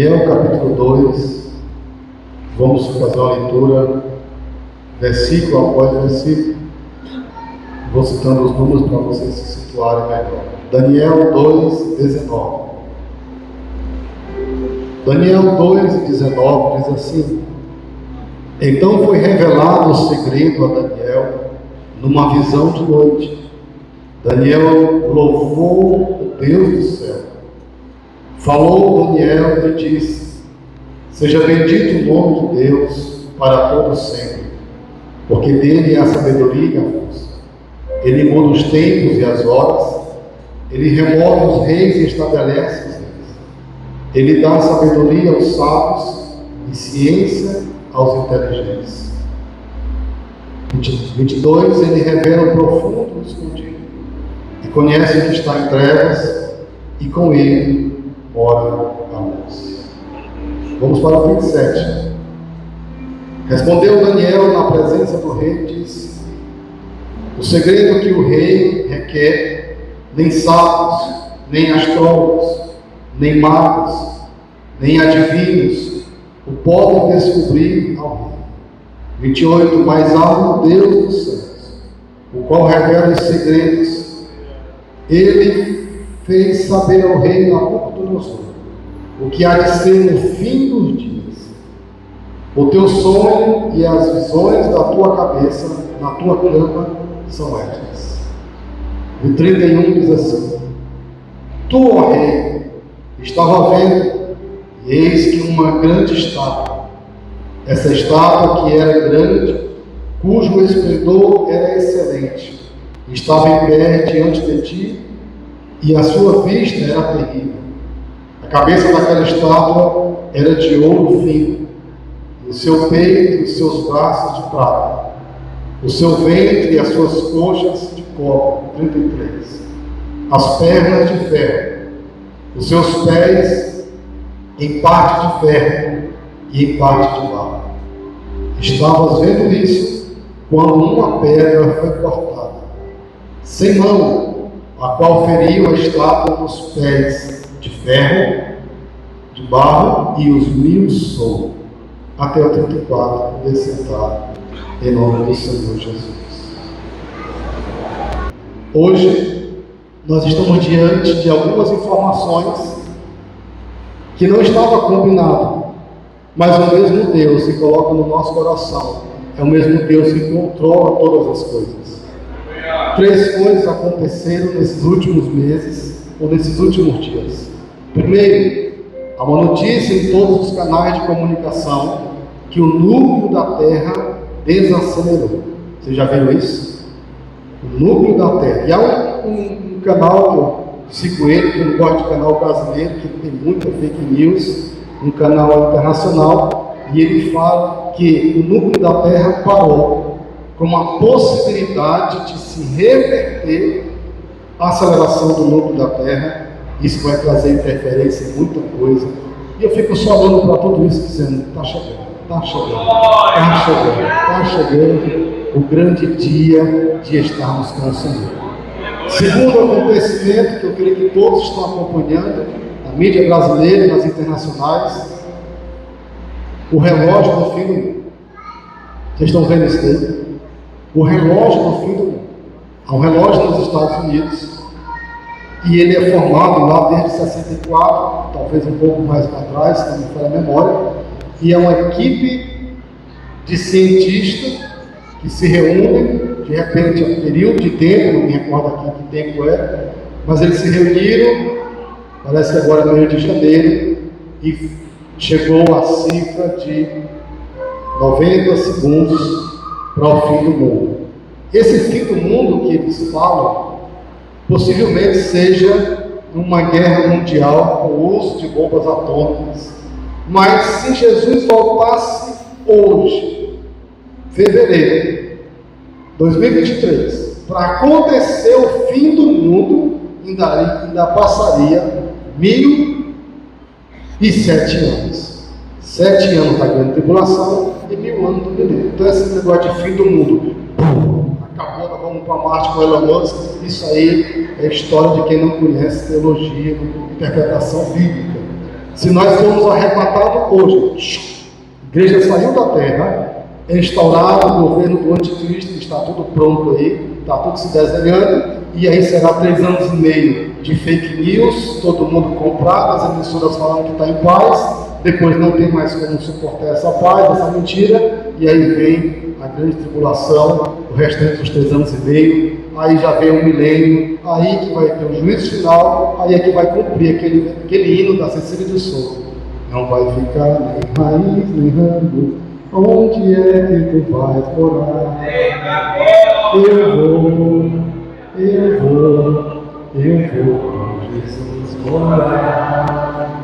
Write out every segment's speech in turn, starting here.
Daniel capítulo 2, vamos fazer uma leitura versículo após versículo. Vou citando os números para vocês se situarem melhor. Daniel 2:19. Daniel 2:19 diz assim: Então foi revelado o segredo a Daniel numa visão de noite. Daniel louvou o Deus do céu. Falou Daniel e disse: Seja bendito o nome de Deus para todo sempre, porque dele é a sabedoria e a força. Ele muda os tempos e as horas, ele remove os reis e estabelece os reis. Ele dá sabedoria aos sábios e ciência aos inteligentes. 22, ele revela o profundo e o escondido, e conhece o que está em trevas, e com ele mora a luz. Vamos para o 27. Respondeu Daniel na presença do rei e disse: O segredo que o rei requer, nem sábios, nem astrólogos, nem magos, nem adivinhos o podem descobrir ao rei. 28. Mas há um Deus dos céus, o qual revela os segredos. Ele fez saber ao rei Nabucodonosor o que há de ser no fim dos dias. O teu sonho e as visões da tua cabeça na tua cama são estas. O 31 diz assim: Tu, ó rei, estava vendo, e eis que uma grande estátua. Essa estátua que era grande, cujo esplendor era excelente, estava em pé diante de ti, e a sua vista era terrível. A cabeça daquela estátua era de ouro fino, e o seu peito e os seus braços de prata, o seu ventre e as suas coxas de cobre. 33. As pernas de ferro, os seus pés em parte de ferro e em parte de barro. Estavas vendo isso quando uma pedra foi cortada, sem mão, a qual feriu a estátua nos pés de ferro, de barro, e os 1000 soltos. Até o 34, descentado, em nome do Senhor Jesus. Hoje, nós estamos diante de algumas informações que não estava combinado, mas o mesmo Deus que coloca no nosso coração é o mesmo Deus que controla todas as coisas. 3 coisas aconteceram nesses últimos meses ou nesses últimos dias. Primeiro, há uma notícia em todos os canais de comunicação que o núcleo da Terra desacelerou. Vocês já viram isso? O núcleo da Terra. E há um canal que eu sigo ele, que eu não gosto de canal brasileiro, que tem muita fake news, um canal internacional, e ele fala que o núcleo da Terra parou com uma possibilidade de se reverter a aceleração do núcleo da Terra. Isso vai trazer interferência em muita coisa. E eu fico só olhando para tudo isso dizendo: está chegando, está chegando, está chegando, está chegando o grande dia de estarmos com o Senhor. Segundo acontecimento que eu creio que todos estão acompanhando, na mídia brasileira e nas internacionais, o relógio do fim do mundo. Vocês estão vendo isso daí? O relógio do fim do mundo. Há um relógio nos Estados Unidos, e ele é formado lá desde 64, talvez um pouco mais para trás, se não me falha a memória, e é uma equipe de cientistas que se reúnem, de repente, um período de tempo, não me recordo aqui que tempo é, mas eles se reuniram, parece que agora no mês de janeiro, e chegou a cifra de 90 segundos para o fim do mundo. Esse fim do mundo que eles falam, possivelmente seja uma guerra mundial com o uso de bombas atômicas. Mas se Jesus voltasse hoje, fevereiro 2023, para acontecer o fim do mundo, ainda passaria 1007 anos. 7 anos da grande tribulação e 1000 anos do milênio. Então esse negócio de fim do mundo, acabou, nós vamos para Marte com Elon Musk. Isso aí é história de quem não conhece teologia, interpretação bíblica. Se nós formos arrebatados hoje, a igreja saiu da terra, é instaurado o governo do anticristo, está tudo pronto aí, está tudo se desenhando, e aí será 3 anos e meio de fake news, todo mundo comprado, as emissoras falando que está em paz, depois não tem mais como suportar essa paz, essa mentira, e aí vem a grande tribulação, o restante dos 3 anos e meio, aí já vem o milênio, aí que vai ter o juízo final, aí é que vai cumprir aquele hino da Cecília de Souza. Não vai ficar nem raiz, nem ramo, onde é que tu vais morar? Eu vou com Jesus morar.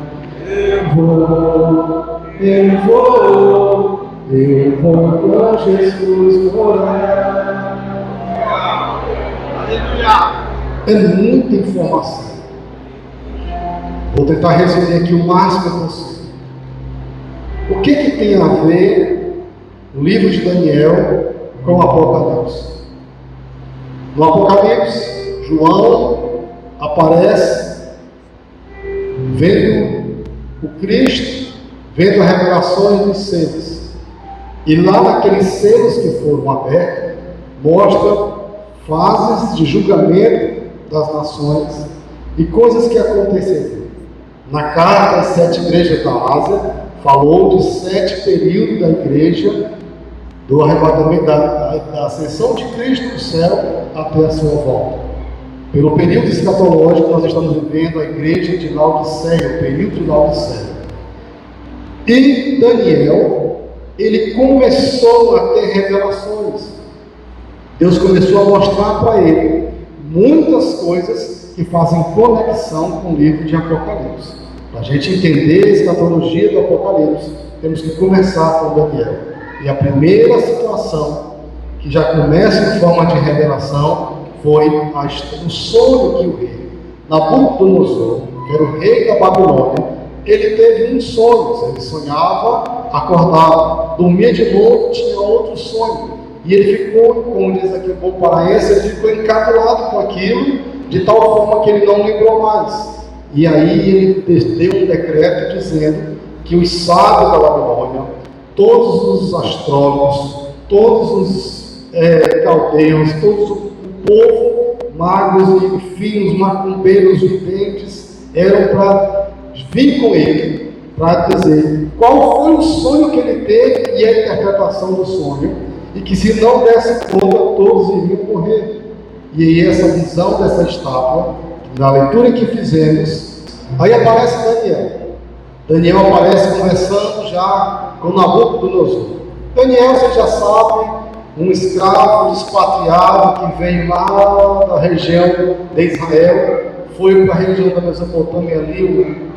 Eu vou com Jesus morar. É muita informação. Vou tentar resumir aqui o máximo possível. O que tem a ver o livro de Daniel com o Apocalipse? No Apocalipse, João aparece vendo o Cristo, vendo as revelações dos selos. E lá naqueles selos que foram abertos, mostra fases de julgamento das nações e coisas que aconteceram. Na carta às 7 igrejas da Ásia, falou dos 7 períodos da igreja, do arrebatamento, da ascensão de Cristo do céu até a sua volta. Pelo período escatológico, nós estamos vivendo a igreja de Laodiceia, o período de Laodiceia. E Daniel, ele começou a ter revelações. Deus começou a mostrar para ele muitas coisas que fazem conexão com o livro de Apocalipse. Para a gente entender a escatologia do Apocalipse, temos que começar com Daniel. E a primeira situação que já começa em forma de revelação foi o sonho que o rei Nabucodonosor, que era o rei da Babilônia, ele teve um sonho. Ele sonhava, acordava, dormia de novo, tinha outro sonho. E ele ficou, como diz aqui o bom paraense, ele ficou encabulado com aquilo, de tal forma que ele não lembrou mais. E aí ele deu um decreto dizendo que os sábios da Babilônia, todos os astrólogos, todos os caldeus, todos o povo, magos e enfim, os macumbeiros videntes, eram para vir com ele, para dizer qual foi o sonho que ele teve e a interpretação do sonho, e que se não desse conta, todos iriam morrer. E aí essa visão dessa estátua, na leitura que fizemos, aí aparece Daniel. Daniel aparece começando já com Nabucodonosor. Daniel, vocês já sabem, um escravo expatriado que veio lá da região de Israel, foi para a região da Mesopotâmia ali,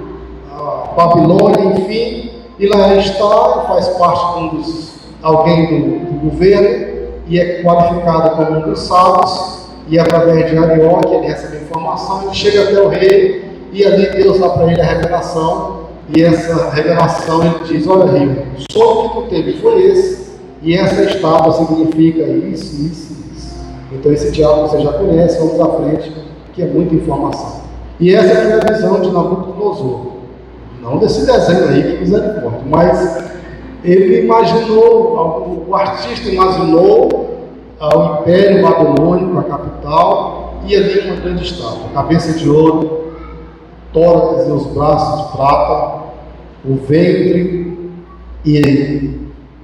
a Babilônia, enfim, e lá ele está, faz parte de alguém do governo, e é qualificado como um dos sábios, e através de Arioque ele recebe informação, ele chega até o rei, e ali Deus dá para ele a revelação, e essa revelação ele diz: olha, rei, o sonho que tu teve foi esse, e essa estátua significa isso. Então esse diálogo você já conhece, vamos à frente, que é muita informação. E essa é a visão de Nabucodonosor, não desse desenho aí, que misericórdia, mas ele imaginou, o artista imaginou o Império Babilônico, a capital, e ali uma grande estátua, cabeça de ouro, tórax e os braços de prata, o ventre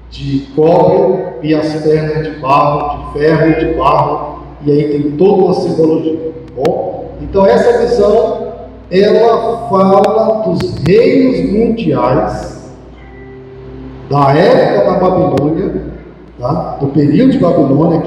de cobre e as pernas de barro, de ferro e de barro, e aí tem toda uma simbologia. Bom, então essa visão, ela fala dos reinos mundiais da época da Babilônia, tá? Do período de Babilônia,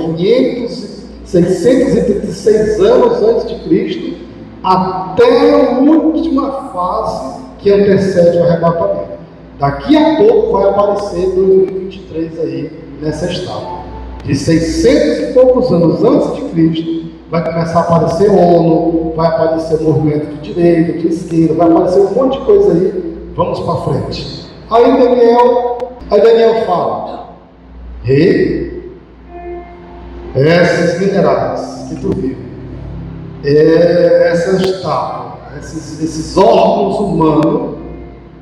636 anos antes de Cristo, até a última fase que antecede o arrebatamento. Daqui a pouco vai aparecer 2023 aí, nessa estátua. De 600 e poucos anos antes de Cristo, vai começar a aparecer ONU, vai aparecer movimento de direita, de esquerda, vai aparecer um monte de coisa aí. Vamos para frente. Aí Daniel fala: rei, esses minerais que tu viu, essa estátua, esses órgãos humanos,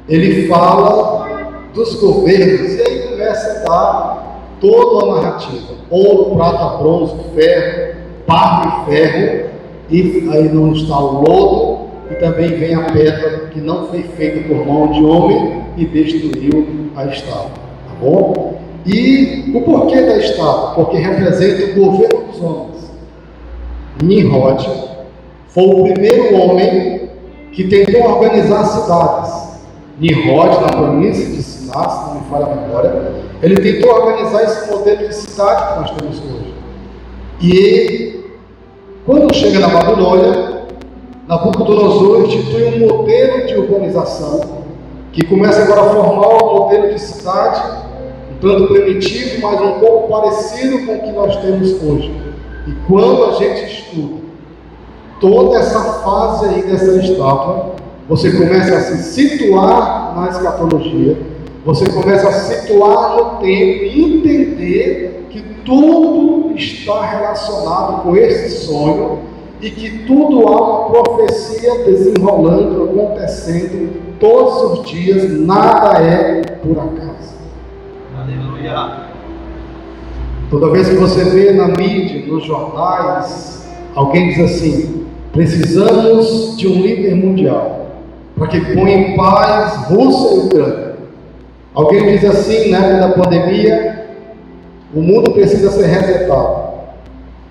ele fala dos governos, e aí começa a dar toda a narrativa: ouro, prata, bronze, ferro, barro e ferro, e aí não está o lodo, e também vem a pedra que não foi feita por mão de homem e destruiu a estátua, tá bom? E o porquê da estátua? Porque representa o governo dos homens. Nimrod foi o primeiro homem que tentou organizar cidades. Nimrod, na planície de Siná, se não me falha a memória, ele tentou organizar esse modelo de cidade que nós temos hoje. E quando chega na Babilônia, Nabucodonosor institui um modelo de urbanização que começa agora a formar um modelo de cidade um tanto primitivo, mas um pouco parecido com o que nós temos hoje. E quando a gente estuda toda essa fase aí dessa estátua, você começa a se situar na escatologia, você começa a se situar no tempo e entender que tudo está relacionado com esse sonho e que tudo há uma profecia desenrolando, acontecendo todos os dias, nada é por acaso. Aleluia! Toda vez que você vê na mídia, nos jornais, alguém diz assim: precisamos de um líder mundial para que ponha em paz Rússia e Ucrânia. Alguém diz assim, na época da pandemia, o mundo precisa ser resetado.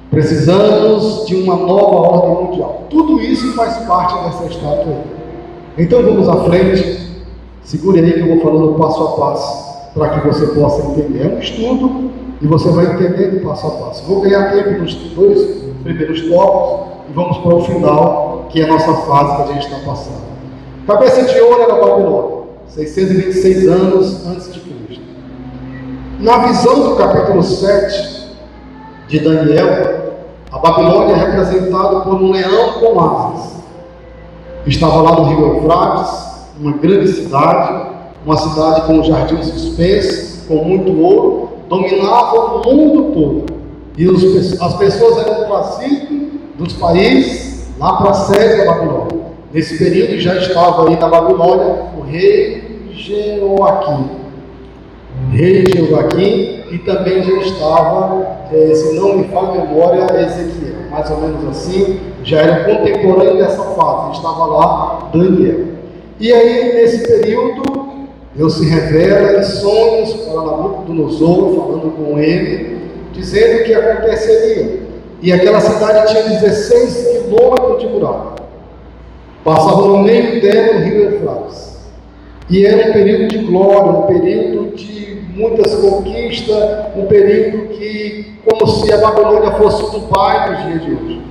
Precisamos de uma nova ordem mundial. Tudo isso faz parte dessa estátua aí. Então vamos à frente. Segure aí que eu vou falando passo a passo, para que você possa entender. É um estudo e você vai entendendo passo a passo. Vou ganhar tempo nos 2 primeiros tópicos e vamos para o final, que é a nossa fase que a gente está passando. Cabeça de ouro era Babilônia, 626 anos antes de Cristo. Na visão do capítulo 7 de Daniel, a Babilônia é representada por um leão com asas. Estava lá no rio Eufrates, uma grande cidade, uma cidade com jardins suspensos, com muito ouro, dominava o mundo todo. E as pessoas eram trazidas dos países lá para a sede da Babilônia. Nesse período já estava aí na Babilônia o rei Jeoaquim. E também já estava, se não me falha a memória, Ezequiel, mais ou menos assim, já era contemporâneo dessa fase, estava lá Daniel. E aí, nesse período, Deus se revela em sonhos para Nabucodonosor, falando com ele, dizendo o que aconteceria. E aquela cidade tinha 16 quilômetros de muralha, passava no meio dela o rio Eufrates. E era um período de glória, um período de muitas conquistas, um período que, como se a Babilônia fosse o Dubai nos dias de hoje,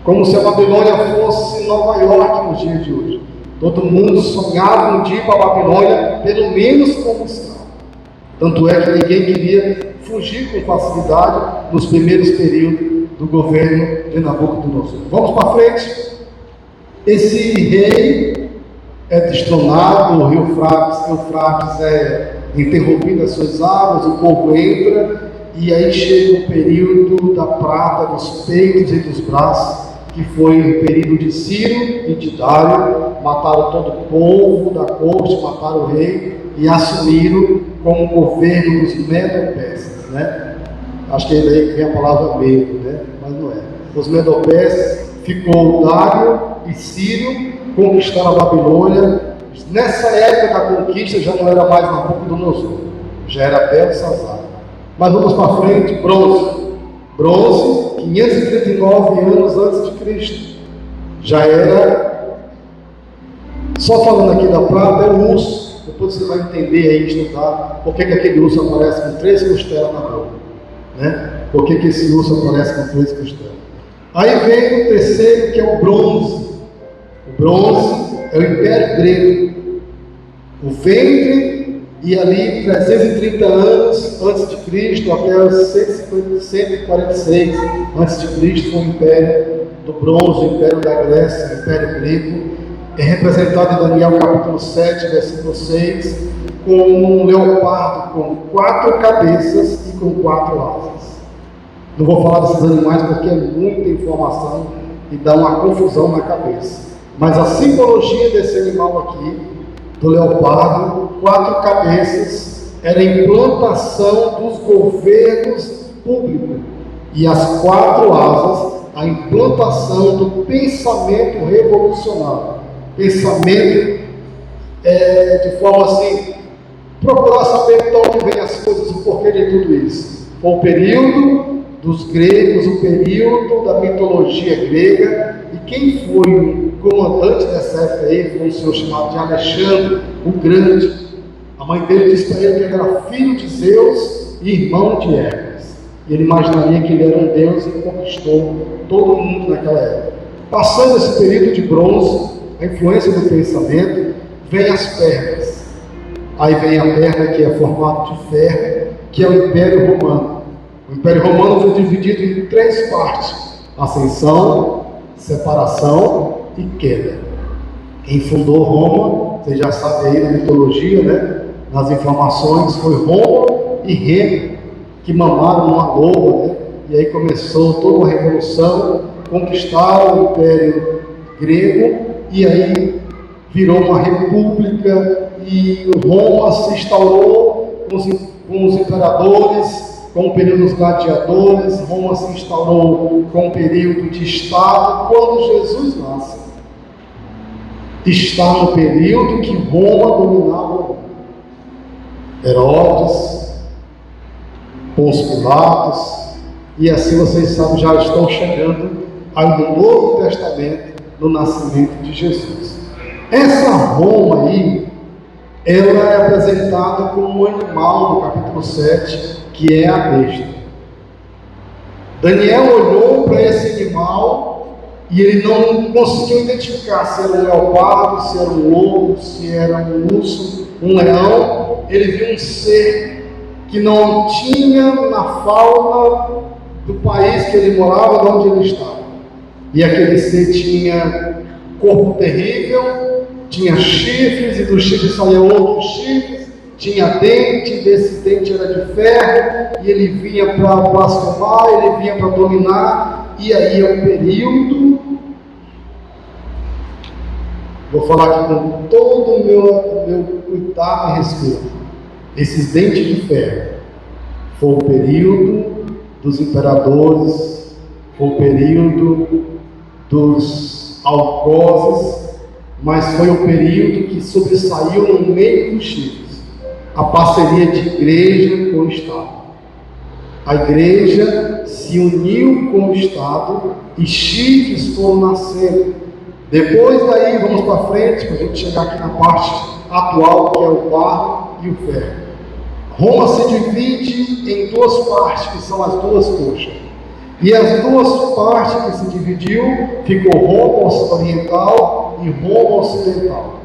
como se a Babilônia fosse Nova York nos dias de hoje. Todo mundo sonhava um dia para a Babilônia, pelo menos como escravo. Tanto é que ninguém queria fugir com facilidade nos primeiros períodos do governo de Nabucodonosor. Vamos para frente. Esse rei é destronado, o rio Eufrates é interrompido as suas águas, o povo entra, e aí chega o período da prata dos peitos e dos braços, que foi o período de Ciro e de Dário. Mataram todo o povo da corte, mataram o rei e assumiram como governo dos Medo-Persas, né? Acho que é daí que vem a palavra medo, né? Mas não é. Os Medo-Persas, ficou Dário e Ciro, conquistaram a Babilônia. Nessa época da conquista já não era mais Nabucodonosor, já era Belsazar. Mas vamos para frente. Bronze, 539 anos antes de Cristo. Já era, só falando aqui da prata, é o urso. Depois você vai entender aí, estudar, por que aquele urso aparece com 3 costelas na boca, né? Por que esse urso aparece com 3 costelas? Aí vem o terceiro, que é o bronze. O bronze é o Império Grego. O ventre, e ali 330 anos antes de Cristo até os 146 antes de Cristo, foi o Império do Bronze, o Império da Grécia, o Império Grego. É representado em Daniel capítulo 7, versículo 6, com um leopardo com 4 cabeças e com 4 asas. Não vou falar desses animais porque é muita informação e dá uma confusão na cabeça. Mas a simbologia desse animal aqui do leopardo, 4 cabeças, era a implantação dos governos públicos, e as 4 asas, a implantação do pensamento revolucionário, pensamento de forma assim, procurar saber de onde vem as coisas, o porquê de tudo isso. Foi o período dos gregos, o período da mitologia grega, e quem foi o comandante dessa época aí foi um senhor chamado de Alexandre o Grande. A mãe dele disse para ele que ele era filho de Zeus e irmão de Hércules. E ele imaginaria que ele era um deus e conquistou todo mundo naquela época. Passando esse período de bronze, a influência do pensamento, vem as pernas. Aí vem a perna que é formato de ferro, que é o Império Romano. O Império Romano foi dividido em 3 partes: ascensão, separação e queda. Quem fundou Roma, você já sabe aí na mitologia, né? Nas informações, foi Roma e Remo, que mamaram uma loba, né? E aí começou toda uma revolução, conquistaram o Império Grego, e aí virou uma república, e Roma se instaurou com os imperadores, com o período dos gladiadores. Roma se instaurou com o período de Estado. Quando Jesus nasce, está no período que Roma dominava o mundo. Herodes, Pôncio Pilatos, e assim vocês sabem, já estão chegando ao Novo Testamento, no nascimento de Jesus. Essa Roma aí, ela é apresentada como um animal no capítulo 7, que é a besta. Daniel olhou para esse animal e ele não conseguiu identificar se era um leopardo, se era um lobo, se era um urso, um leão. Ele viu um ser que não tinha na fauna do país que ele morava, de onde ele estava. E aquele ser tinha corpo terrível, tinha chifres, e dos chifres saíam outros chifres, tinha dente, desse dente era de ferro, e ele vinha para blasfemar, ele vinha para dominar. E aí é um período, vou falar aqui com todo o meu cuidado e respeito, esses dentes de ferro, foi o período dos imperadores, foi o período dos algozes, mas foi o período que sobressaiu no meio dos chifres, a parceria de igreja com o Estado. A igreja se uniu com o Estado e chifres foram nascendo. Depois daí, vamos para frente, para a gente chegar aqui na parte atual, que é o barro e o ferro. Roma se divide em 2 partes, que são as 2 coxas. E as 2 partes que se dividiu, ficou Roma Oriental e Roma Ocidental.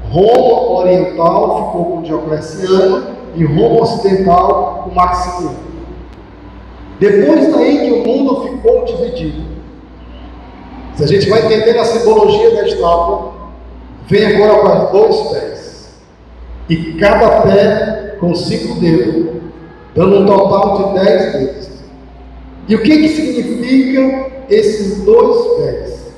Roma Oriental ficou com Diocleciano e Roma Ocidental com Maximiano. Depois daí que o mundo ficou dividido, se a gente vai entender a simbologia da estátua, vem agora para 2 pés, e cada pé com 5 dedos, dando um total de 10 dedos. E o que significa esses 2 pés?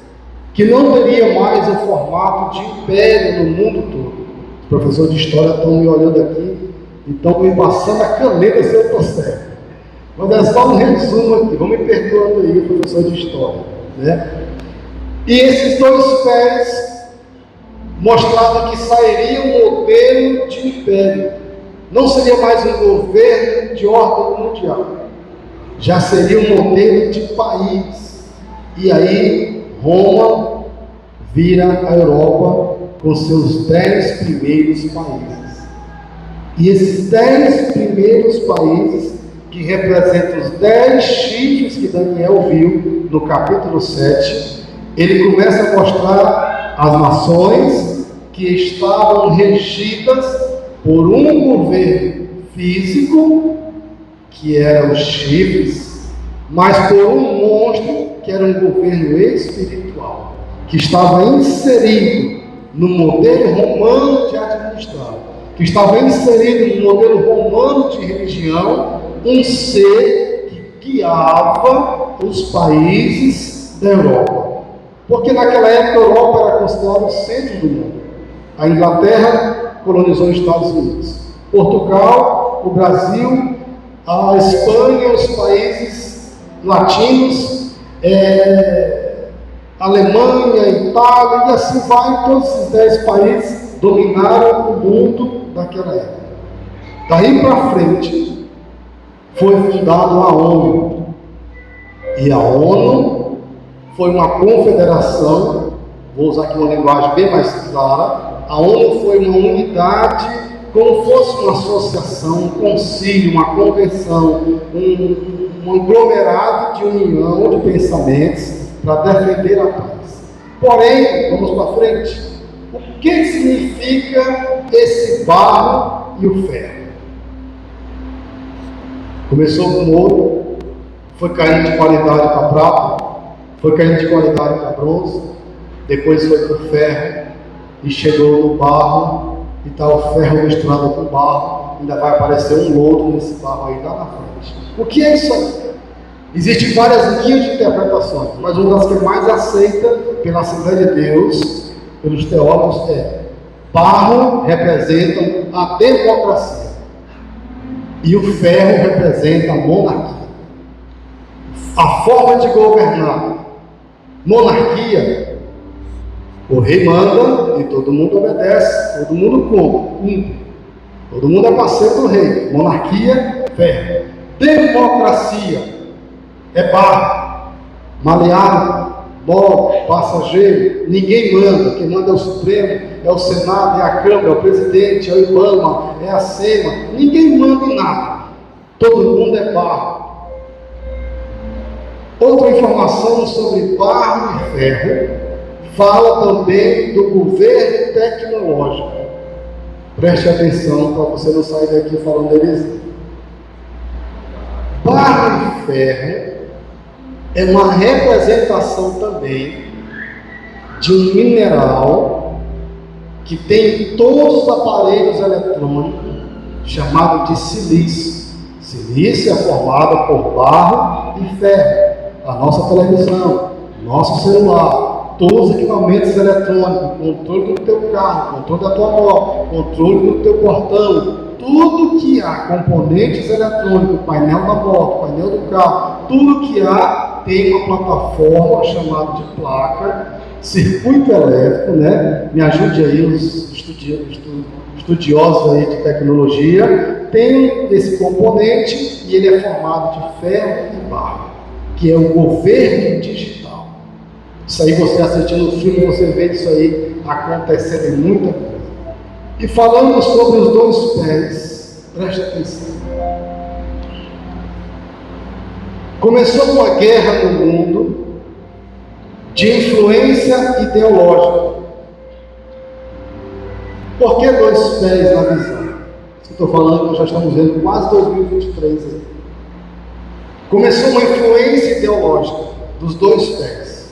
Que não teria mais o formato de império no mundo todo. Os professores de história estão me olhando aqui e estão me passando a caneta se eu estou certo. Mas é só um resumo aqui, vão me perdoando aí, professor de história, né? E esses 2 pés mostravam que sairia um modelo de império. Não seria mais um governo de ordem mundial, já seria um modelo de país. E aí Roma vira a Europa com seus 10 primeiros países. E esses 10 primeiros países, que representam os 10 chifres que Daniel viu no capítulo 7, ele começa a mostrar as nações que estavam regidas por um governo físico, que eram os chifres, mas por um monstro, que era um governo espiritual, que estava inserido no modelo romano de administrar, que estava inserido no modelo romano de religião, um ser que guiava os países da Europa. Porque naquela época a Europa era considerada o centro do mundo. A Inglaterra colonizou os Estados Unidos. Portugal, o Brasil, a Espanha, os países latinos, Alemanha, Itália, e assim vai, todos esses 10 países dominaram o mundo daquela época. Daí para frente, foi fundada a ONU. E a ONU foi uma confederação, vou usar aqui uma linguagem bem mais clara, a ONU foi uma unidade, como fosse uma associação, um concílio, uma convenção, um aglomerado de união de pensamentos para defender a paz. Porém, vamos para frente, o que significa esse barro e o ferro? Começou com ouro, foi caindo de qualidade para prata, foi caindo de qualidade para bronze, depois foi para o ferro e chegou no barro, e está o ferro misturado com barro, ainda vai aparecer um lodo nesse barro aí lá na frente. O que é isso aí? Existem várias linhas de interpretações, mas uma das que é mais aceita pela Assembleia de Deus, pelos teólogos, é: barro representa a democracia e o ferro representa a monarquia. A forma de governar. Monarquia, o rei manda e todo mundo obedece, todo mundo cumpre. Todo mundo é parceiro do rei. Monarquia, ferro. Democracia é barro, maleável, mole, passageiro, ninguém manda. Quem manda é o Supremo, é o Senado, é a Câmara, é o Presidente, é o IBAMA, é a SEMA. Ninguém manda em nada. Todo mundo é barro. Outra informação sobre barro e ferro fala também do governo tecnológico. Preste atenção para você não sair daqui falando heresia. Barro e ferro é uma representação também de um mineral que tem em todos os aparelhos eletrônicos, chamado de silício. Silício é formado por barro e ferro. A nossa televisão, nosso celular, todos os equipamentos eletrônicos, controle do teu carro, controle da tua moto, controle do teu portão, tudo que há, componentes eletrônicos, painel da moto, painel do carro, tudo que há tem uma plataforma chamada de placa, circuito elétrico, né? Me ajude aí os estudiosos aí de tecnologia, tem esse componente e ele é formado de ferro e barro, que é o governo digital. Isso aí, você assistindo o filme, você vê isso aí acontecendo em muita coisa. E falando sobre os dois pés, preste atenção. Começou uma guerra no mundo de influência ideológica. Por que dois pés na visão? Estou falando que já estamos vendo quase 2023 aí. Começou uma influência ideológica dos dois pés.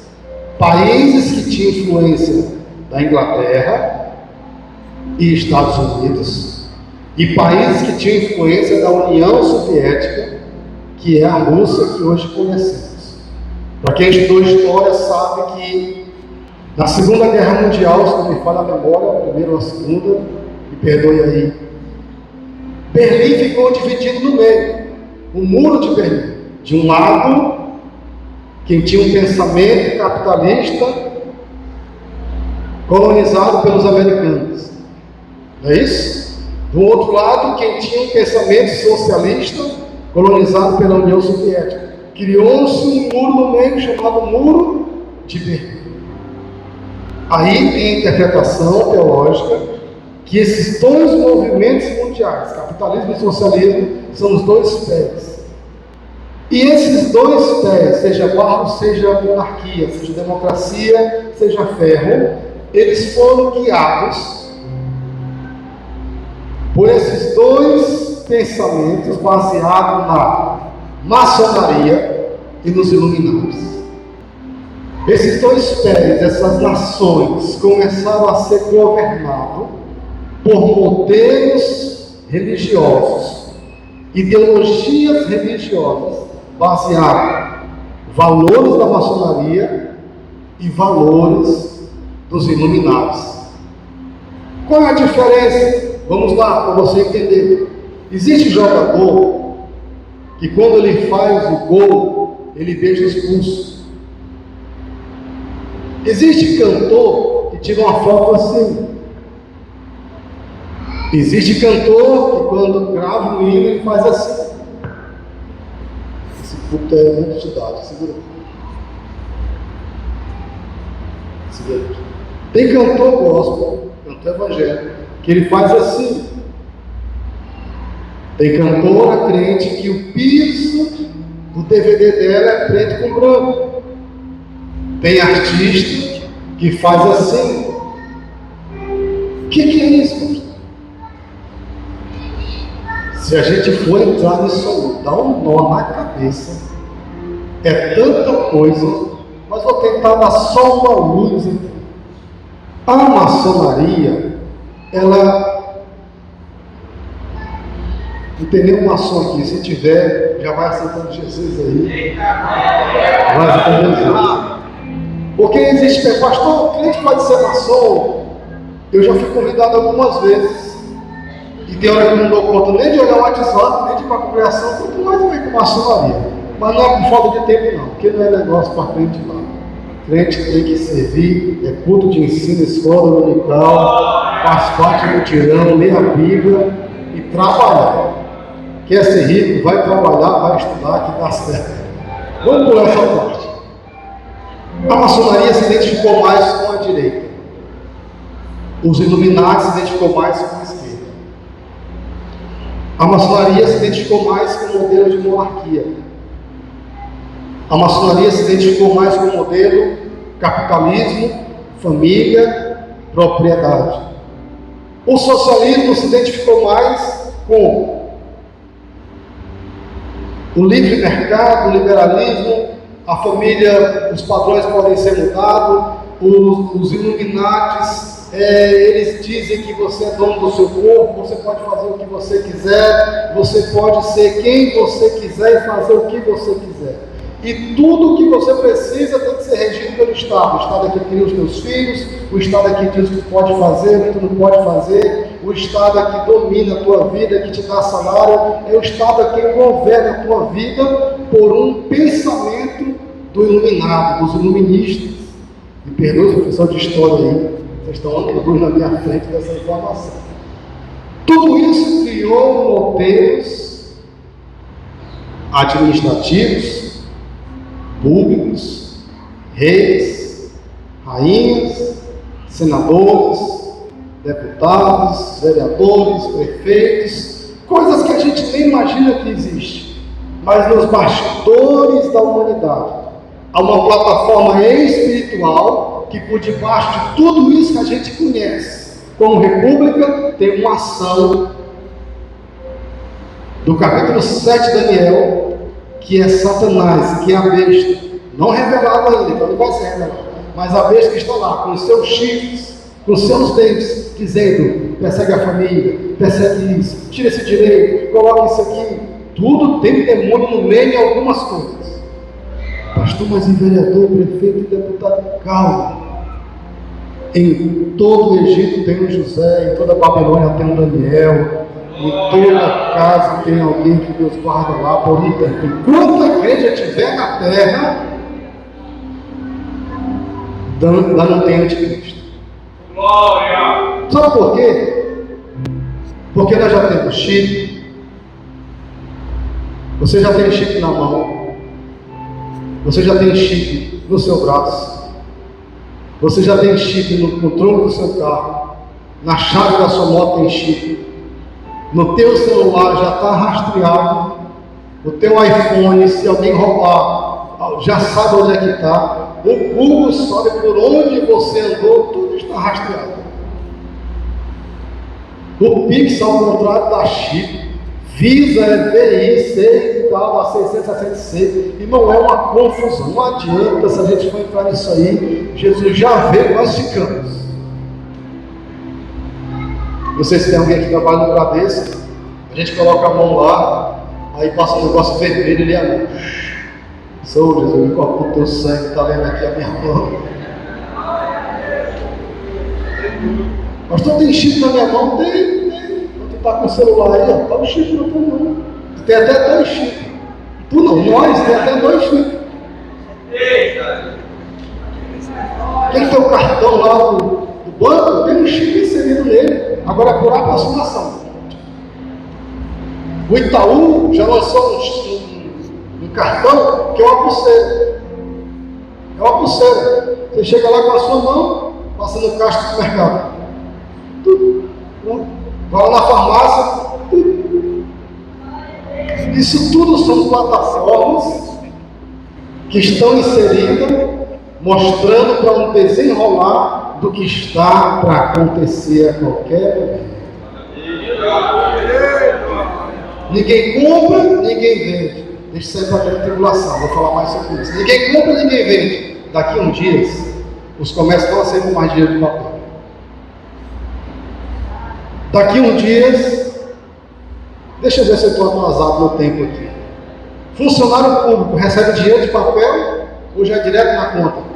Países que tinham influência da Inglaterra e Estados Unidos, e países que tinham influência da União Soviética, que é a Rússia que hoje conhecemos. Para quem estudou história sabe que na Segunda Guerra Mundial, se não me falha a memória, a primeira ou a segunda, me perdoe aí, Berlim ficou dividido no meio. O muro de Berlim. De um lado, quem tinha um pensamento capitalista colonizado pelos americanos. Não é isso? Do outro lado, quem tinha um pensamento socialista colonizado pela União Soviética. Criou-se um muro no meio chamado Muro de Berlim. Aí tem a interpretação teológica que esses dois movimentos mundiais, capitalismo e socialismo, são os dois pés. E esses dois pés, seja barro, seja monarquia, seja democracia, seja ferro, eles foram guiados por esses dois pensamentos baseados na maçonaria e nos iluminados. Esses dois pés, essas nações, começaram a ser governados por modelos religiosos, ideologias religiosas, baseadas em valores da maçonaria e valores dos iluminados. Qual é a diferença? Vamos lá, para você entender. Existe jogador que quando ele faz o gol, ele beija os pulsos. Existe cantor que tira uma foto assim. Existe cantor que quando grava um hino, ele faz assim. Esse puto é muita idade, segura. Segura. Tem cantor gospel, cantor evangélico, que ele faz assim. Tem cantora crente que o piso do DVD dela é preto com branco. Tem artista que faz assim. O que é isso, pastor? Se a gente for entrar nisso aí, dá um nó na cabeça. É tanta coisa, mas vou tentar dar só uma luz aqui. A maçonaria, ela... Não tem nenhum maçom aqui, se tiver, já vai aceitando Jesus aí. Vai aceitando Jesus. Porque existe, pastor, o crente pode ser maçom. Eu já fui convidado algumas vezes. E tem hora que eu não dou conta nem de olhar o WhatsApp, nem de ir para a congregação, quanto mais eu venho com maçonaria. Mas não é por falta de tempo não, porque não é negócio para crente lá. Crente tem que servir, é culto de ensino, escola dominical, faz parte do mutirão, lê a Bíblia e trabalhar. Quer ser rico, vai trabalhar, vai estudar, que dá certo. Vamos por essa parte. A maçonaria se identificou mais com a direita. Os Illuminati se identificou mais com a esquerda. A maçonaria se identificou mais com o modelo de monarquia. A maçonaria se identificou mais com o modelo capitalismo, família, propriedade. O socialismo se identificou mais com o livre mercado, o liberalismo, a família, os padrões podem ser mudados, os Illuminatis, eles dizem que você é dono do seu corpo, você pode fazer o que você quiser, você pode ser quem você quiser e fazer o que você quiser. E tudo o que você precisa tem que ser regido pelo Estado. O Estado é que cria os teus filhos, o Estado é que diz o que tu pode fazer, o que tu não pode fazer, o Estado é que domina a tua vida, que te dá salário, é o Estado é quem governa a tua vida por um pensamento do iluminado, dos iluministas. Me perdoe, professor de história aí, vocês estão andando luz na minha frente dessa informação. Tudo isso criou modelos administrativos, públicos, reis, rainhas, senadores, deputados, vereadores, prefeitos, coisas que a gente nem imagina que existe, mas nos bastidores da humanidade há uma plataforma espiritual que por debaixo de tudo isso que a gente conhece como república tem uma ação do capítulo 7 de Daniel, que é Satanás, que é a besta, não revelado ainda, então não vai ser revelado, mas a besta que está lá, com os seus chifres, com os seus dentes, dizendo, persegue a família, persegue isso, tira esse direito, coloca isso aqui, tudo tem demônio no meio em algumas coisas. Pastor, mas em vereador, prefeito e deputado, calma. Em todo o Egito tem um José, em toda a Babilônia tem um Daniel, em toda casa tem alguém que Deus guarda lá por um tempo. Enquanto a igreja estiver na terra, lá não tem anticristo. Glória! Sabe por quê? Porque nós já temos chip. Você já tem chip na mão. Você já tem chip no seu braço. Você já tem chip no controle do seu carro. Na chave da sua moto tem chip. No teu celular já está rastreado. O teu iPhone, se alguém roubar, já sabe onde é que está. O Google sabe por onde você andou, tudo está rastreado. O Pix, ao contrário da chip, Visa é VI, C e tal, a 666, irmão, é uma confusão. Não adianta se a gente for entrar nisso aí. Jesus já vê, nós ficamos. Não sei se tem alguém que trabalha no Bradesco, a gente coloca a mão lá, aí passa um negócio vermelho e a mão. Sou Jesus, incorpora o teu sangue, está lendo aqui a minha mão. Pastor, tem chip na minha mão? Tem. Tu está com o celular aí, ó, tá o chip na tua mão. Tem até 2 chips. Tu não, nós tem até 2 chips. Quem tem o cartão lá do banco, tem um chip inserido nele. Agora é por aproximação. O Itaú já lançou um cartão que é uma pulseira. É uma pulseira. Você chega lá com a sua mão, passa no caixa do supermercado. Vai lá na farmácia. Isso tudo são plataformas que estão inseridas, mostrando para um desenrolar do que está para acontecer a qualquer momento. Ninguém compra, ninguém vende. Deixa eu sair para a tribulação, vou falar mais sobre isso. Ninguém compra, ninguém vende. Daqui a uns dias, os comércios vão aceitar mais dinheiro de papel. Daqui a uns dias, deixa eu ver se eu estou atrasado no tempo aqui. Funcionário público recebe dinheiro de papel ou já é direto na conta?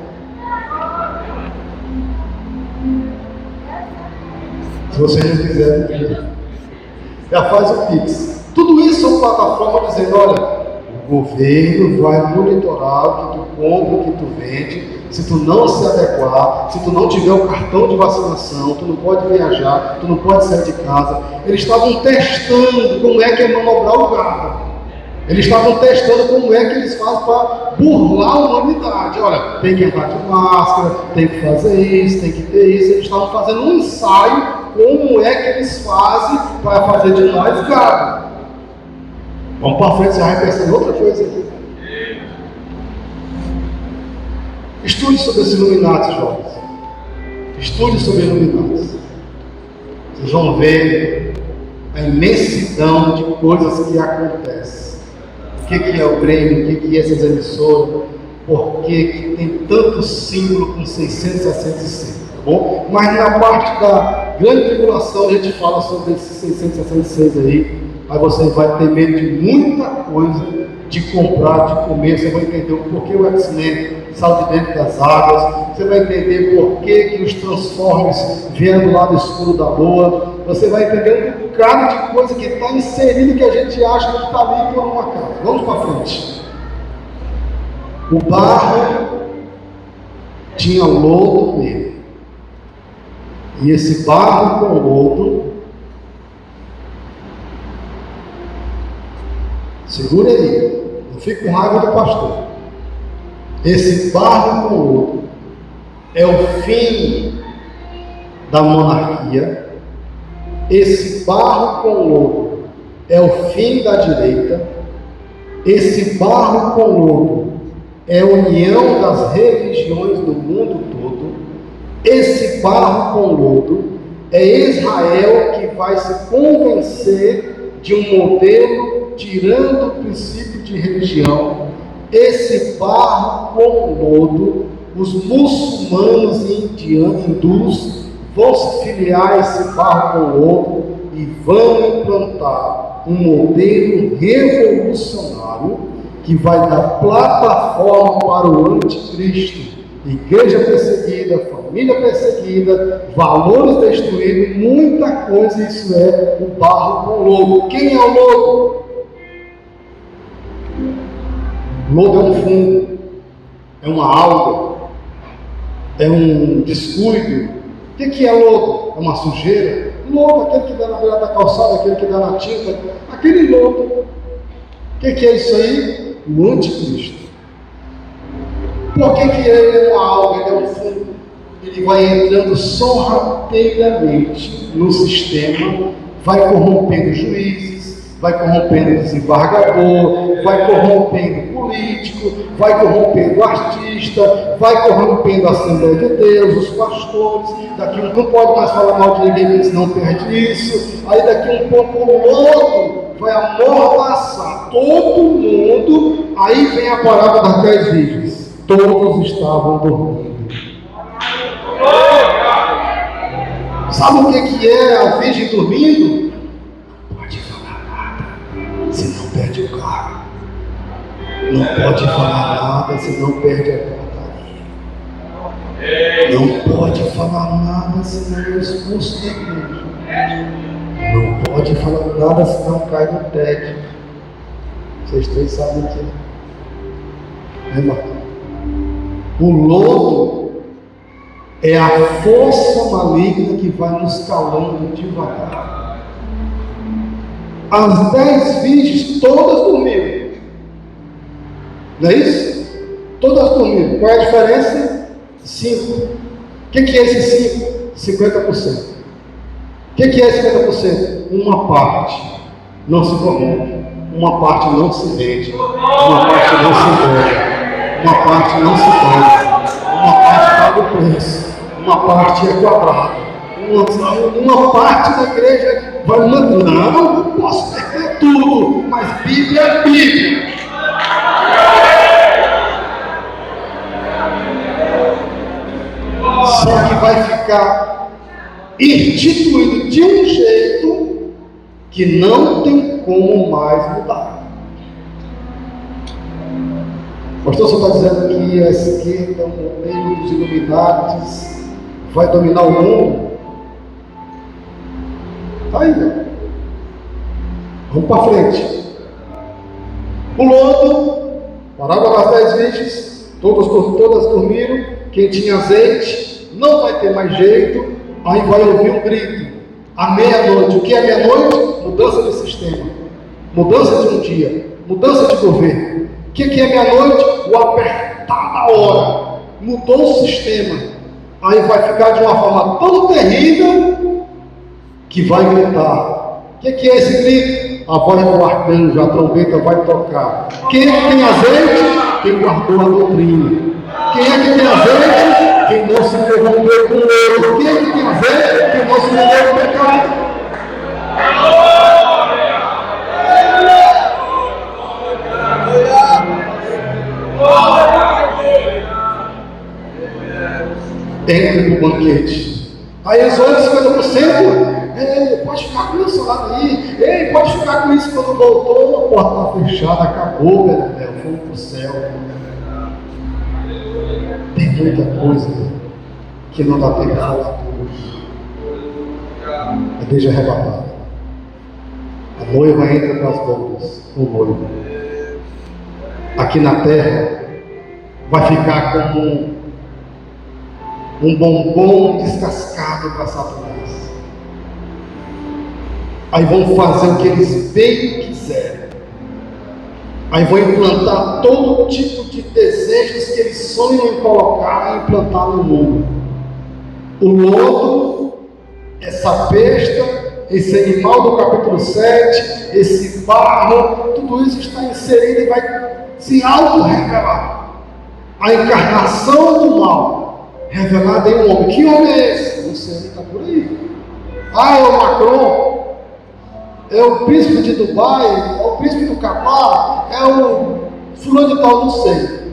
Se vocês não quiserem, já faz o Pix. Tudo isso são plataformas dizendo, olha, o governo vai monitorar o que tu compra, o que tu vende. Se tu não se adequar, se tu não tiver o cartão de vacinação, tu não pode viajar, tu não pode sair de casa. Eles estavam testando como é que é manobrar o gado. Eles estavam testando como é que eles fazem para burlar a humanidade. Olha, tem que entrar de máscara, tem que fazer isso, tem que ter isso. Eles estavam fazendo um ensaio como é que eles fazem para fazer de nós gado. Vamos para frente, você vai pensar em outra coisa aqui. Estude sobre os Illuminati, jovens. Estude sobre Illuminati. Vocês vão ver a imensidão de coisas que acontecem. O que é o Grêmio? O que é essas emissoras? Por que tem tanto símbolo com 666, tá bom? Mas na parte da grande tribulação a gente fala sobre esses 666 aí. Aí você vai ter medo de muita coisa, de comprar, de comer. Você vai entender o porquê o X-Men saiu de dentro das águas. Você vai entender porquê que os Transformers vieram do lado escuro da lua. Você vai entender um bocado de coisa que está inserido que a gente acha que está ali por uma casa. Vamos para frente. O barro tinha lodo nele. E esse barro com lodo, segura aí, não fique com raiva do pastor. Esse barro com lodo é o fim da monarquia. Esse barro com lodo é o fim da direita. Esse barro com lodo é a união das religiões do mundo todo. Esse barro com lodo é Israel que vai se convencer de um modelo tirando o princípio de religião. Esse barro com lodo, os muçulmanos e hindus vão se filiar a esse barro com lodo e vão implantar um modelo revolucionário que vai dar plataforma para o anticristo. Igreja perseguida, família perseguida, valores destruídos, muita coisa. Isso é o barro com lodo. Quem é o lodo? Lodo é um fungo, é uma alga, é um descuido. O que é lodo? É uma sujeira? Lodo, aquele que dá na beira da calçada, aquele que dá na tinta, aquele lodo. O que é isso aí? O anticristo. Por que ele é uma alga, ele é um fungo? Ele vai entrando sorrateiramente no sistema, vai corrompendo juízes, vai corrompendo desembargador, vai corrompendo político, vai corrompendo artista, vai corrompendo a Assembleia de Deus, os pastores. Daqui um não pode mais falar mal de ninguém, porque senão perde isso. Aí daqui um pouco o lodo vai amordaçar todo mundo. Aí vem a parábola das 10 virgens. Todos estavam dormindo. Sabe o que é a virgem dormindo? Não pode falar nada, senão perde o carro. Não pode falar nada, senão perde a portaria. Não pode falar nada senão é expulso da igreja. Não pode falar nada senão cai no tédio. Vocês três sabem que é. Irmão, o lodo é a força maligna que vai nos calando devagar. As 10 virgens todas dormiram. Não é isso? Todas dormiram. Qual é a diferença? 5. O que é esse 5? 50%. O que é esse 50%? Uma parte não se corrompe, uma parte não se vende, uma parte não se entrega, uma parte não se paga, uma parte paga o preço, uma parte é quadrada, uma parte da igreja vai mandando, não, eu posso perder tudo, mas Bíblia é Bíblia. Só que vai ficar instituído de um jeito que não tem como mais mudar. Pastor, você está dizendo que a esquerda, o meio dos Illuminatis, vai dominar o mundo? Está aí, né? Vamos para frente. O lodo, parábola das 10 virgens, todas dormiram. Quem tinha azeite não vai ter mais jeito. Aí vai ouvir um grito, à meia-noite. O que é meia-noite? Mudança de sistema, mudança de um dia, mudança de governo. O que é meia-noite? O apertar da hora. Mudou o sistema. Aí vai ficar de uma forma tão terrível que vai gritar. O que é esse grito? A voz do arcanjo, a trombeta vai tocar. Quem é que tem azeite? Quem guardou a doutrina. Quem é que tem azeite? Quem não se corrompeu com o ouro. Quem é que tem azeite? Quem não se corrompeu com o pecado. Entre no banquete. Aí os outros 50%. Pode ficar com isso lá aí. Pode ficar com isso quando voltou. A porta está fechada, acabou, Benetel. Fomos para o céu. Tem muita coisa que não dá tempo de falar tudo. A igreja é arrebatada. A noiva entra para as bodas, o noivo. Aqui na terra vai ficar como um bombom descascado para Satanás. Aí vão fazer o que eles bem quiserem. Aí vão implantar todo tipo de desejos que eles sonham em colocar e implantar no mundo. O lodo, essa besta, esse animal do capítulo 7, esse barro, tudo isso está inserido e vai se auto-revelar. A encarnação do mal, revelada em um homem. Que homem é esse? Não sei, está por aí. É o Macron. É o príncipe de Dubai, é o príncipe do Catar, é o fulano de tal, não sei.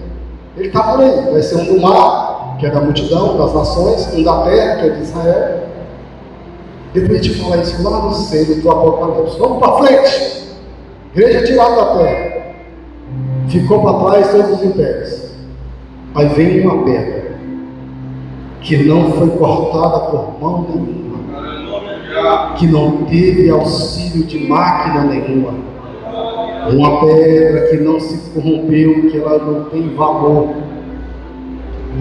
Ele está por aí. Vai ser um do mar, que é da multidão, das nações, um da terra, que é de Israel. Depois a gente fala isso lá no centro do Apocalipse. Vamos para frente. Igreja tirada da terra. Ficou para trás todos os impérios. Aí vem uma pedra que não foi cortada por mão nenhuma, que não teve auxílio de máquina nenhuma, uma pedra que não se corrompeu, que ela não tem valor.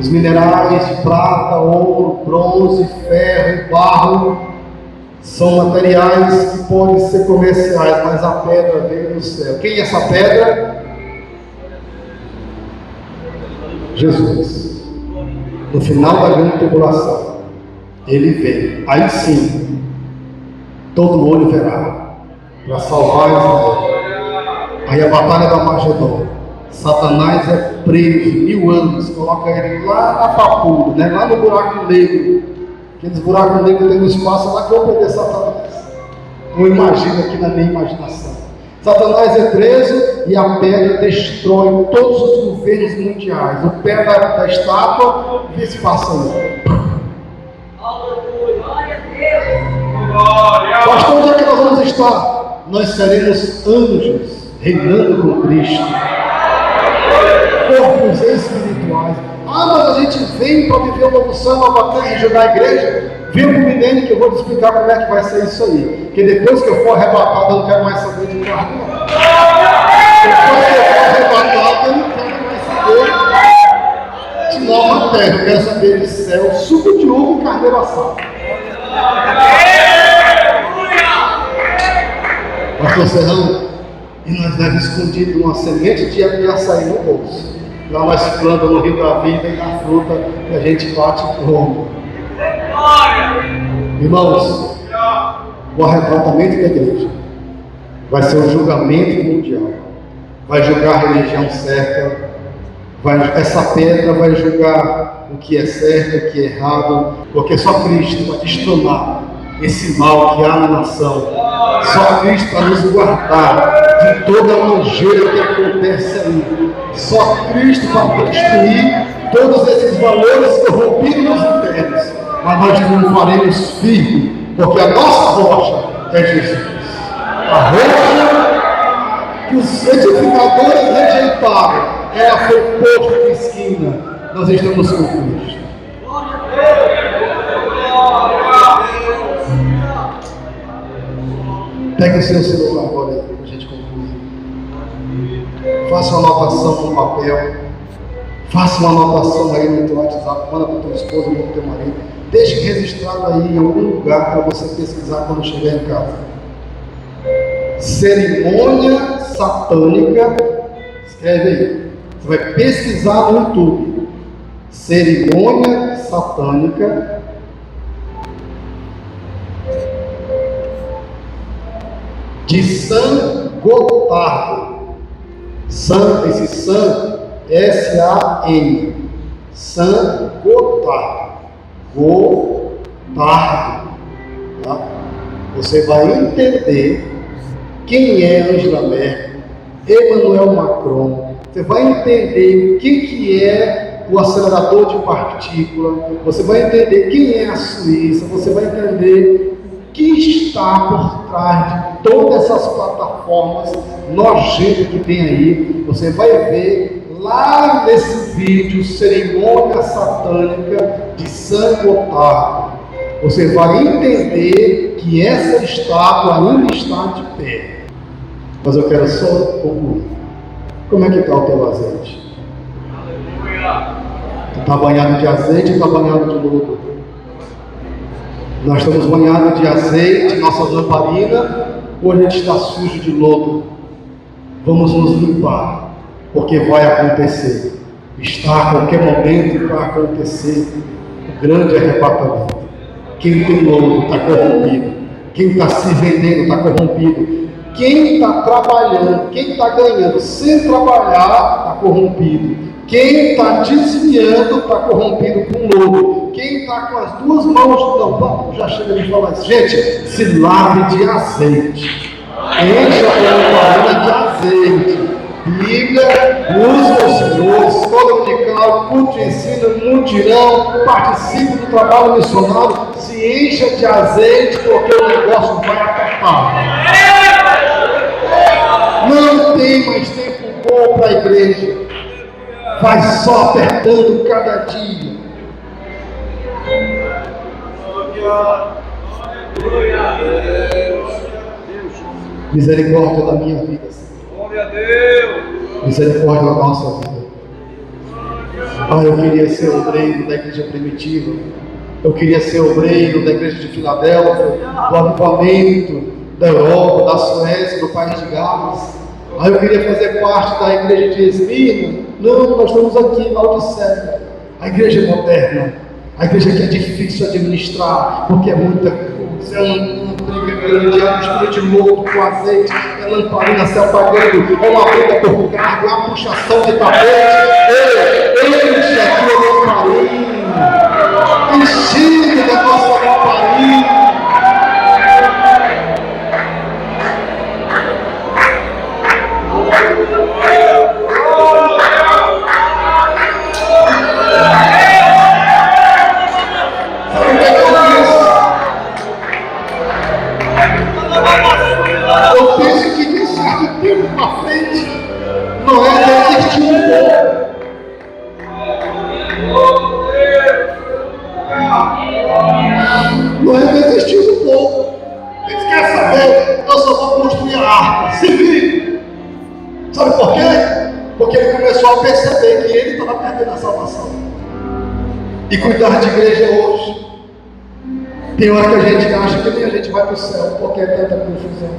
Os minerais de prata, ouro, bronze, ferro e barro são materiais que podem ser comerciais, mas a pedra veio do céu. Quem é essa pedra? Jesus. No final da grande tribulação, ele vem. Aí sim, todo olho verá, para salvar Israel. Aí a batalha da Magedon, Satanás é preso 1000 anos, coloca ele lá na papuda, né? Lá no buraco negro. Aqueles buracos negros tem no espaço, lá que eu vou prender Satanás. Não imagino aqui na minha imaginação. Satanás é preso e a pedra destrói todos os governos mundiais. O pé da estátua, vê se passa aí. Pastor, onde é que nós vamos estar? Nós seremos anjos reinando com Cristo. Corpos espirituais. Ah, mas a gente vem para viver o novo céu, nova terra e jogar a igreja. Vem para o milênio que eu vou te explicar como é que vai ser isso aí. Porque depois que eu for arrebatado, eu não quero mais saber de carne, não. Depois que eu for arrebatado, eu não quero mais saber de nova terra. Eu quero saber de céu, suco de uva e carneiro assado. Pastor Serrão, e nós levamos escondido uma semente de açaí no bolso. Lá nós plantamos no rio da vida e na fruta que a gente bate e come. Irmãos, o arrebatamento da igreja vai ser um julgamento mundial. Vai julgar a religião certa. Essa pedra vai julgar o que é certo, o que é errado. Porque só Cristo vai destronar esse mal que há na nação. Só Cristo para nos guardar de toda a nojeira que acontece aí. Só Cristo para destruir todos esses valores corrompidos nos internos. Mas nós não faremos firme, porque a nossa rocha é Jesus. A rocha que os edificadores rejeitaram, ela foi posta de esquina. Nós estamos com Cristo. Pega o seu celular agora aí, para a gente concluir. Faça uma anotação no papel. Faça uma anotação aí no teu WhatsApp. Manda para o teu esposo, manda para o teu marido. Deixe registrado aí em algum lugar para você pesquisar quando chegar em casa. Cerimônia satânica. Escreve aí. Você vai pesquisar no YouTube. Cerimônia satânica. De San Gotardo. Esse San, S-A-N. San Gotardo. Gotardo. Tá? Você vai entender quem é Angela Merkel, Emmanuel Macron. Você vai entender o que é o acelerador de partícula. Você vai entender quem é a Suíça. Você vai entender que está por trás de todas essas plataformas nojentas que tem aí. Você vai ver lá nesse vídeo Cerimônia Satânica de San Gotardo. Você vai entender que essa estátua ainda está de pé. Mas eu quero só concluir. Como é que está o teu azeite? Tu está banhado de azeite ou está banhado de lodo? Nós estamos banhados de azeite, nossa lamparina, ou a gente está sujo de lodo? Vamos nos limpar, porque vai acontecer. Está a qualquer momento para acontecer o grande arrebatamento. Quem tem lodo está corrompido. Quem está se vendendo está corrompido. Quem está trabalhando, quem está ganhando sem trabalhar está corrompido. Quem está desviando está corrompido com lodo. Quem está com as duas mãos, não, já chega de falar isso. Gente, se lave de azeite. Enche a lamparina de azeite. Liga, usa os senhores, escola dominical, culto de ensino, mutirão, participe do trabalho missionário, se encha de azeite, porque o negócio vai apertar. Não tem mais tempo bom para a igreja. Vai só apertando cada dia. Misericórdia da minha vida, Senhor. Misericórdia da nossa vida. Eu queria ser obreiro da igreja primitiva. Eu queria ser obreiro da igreja de Filadélfia, do avivamento da Europa, da Suécia, do país de Gales. Eu queria fazer parte da igreja de Esmirna. Não, nós estamos aqui na Odisseia. A igreja é moderna. A igreja que é difícil administrar, porque é muita coisa. É uma briga grande, é uma mistura de lodo com azeite, é lamparina se apagando, é uma briga por cargo, é uma puxação de tapete. Enche a tua lamparina. Enche da nossa lamparina. Eu penso que de certo tempo para frente, Noé deve existir um povo. desistiu do povo. Eles querem saber, eu só vou construir a arca. Se vire. Sabe por quê? Porque ele começou a perceber que ele estava perdendo a salvação. E cuidar de igreja hoje, tem hora que a gente acha que nem a gente vai para o céu, porque é tanta confusão,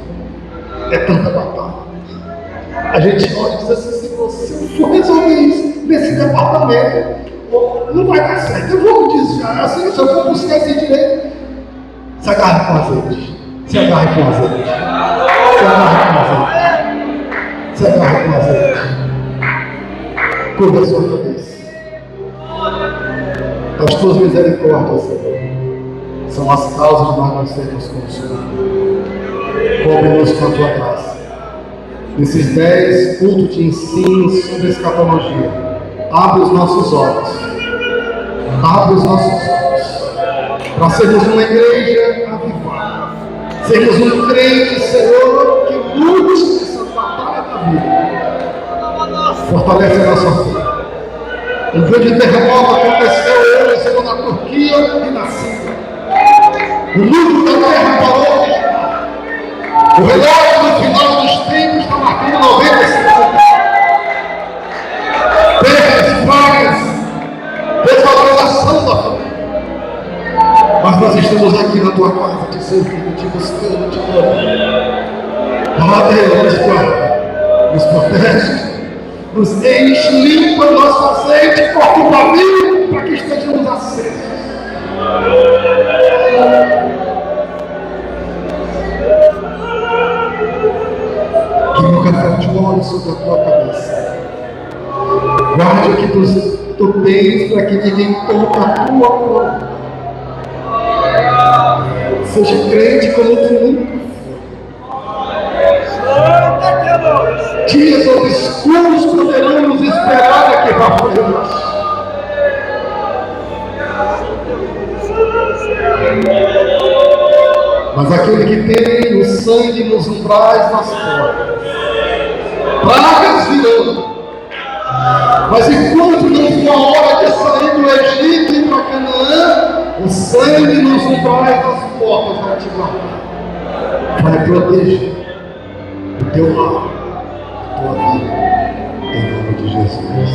é tanta batalha. A gente olha e diz assim: Senhor, se eu for resolver isso nesse departamento, não vai dar certo, eu vou desviar. Assim, se eu for buscar esse direito, se agarre com azeite, se agarre com azeite, se agarre com azeite, se agarre com azeite. Curva a sua cabeça. As tuas misericórdias, Senhor, são as causas de nós sermos consolados. Cobre-nos com a tua graça. Nesses 10 cultos de ensino sobre escatologia, abre os nossos olhos. Abre os nossos olhos. Para sermos uma igreja avivada. Sermos um crente, Senhor, que lute nessa batalha da vida. Fortalece a nossa fé. Um grande terremoto aconteceu hoje, Senhor, na Turquia e na Síria. O mundo da terra parou. O relógio no final dos tempos está marcando 95 anos. Perdas, pragas, desvalorização da família. Mas nós estamos aqui na tua casa, te servindo, te buscando, te adorando. Oh Deus, nos guarda, nos protege, nos enche, limpa o nosso azeite, corta o pavio para que estejamos acesos. Que nunca falte um óleo sobre a tua cabeça. Guarde o que tu tens para que ninguém toque a tua cor. Seja crente como tu nunca foi. Dias obscuros poderão nos esperar aqui para frente. Mas aquele que tem o sangue nos umbrais das portas, pragas virão. Mas enquanto não for a hora de sair do Egito e para Canaã, o sangue nos umbrais das portas vai te guardar, vai proteger o teu lar, a tua vida, em nome de Jesus.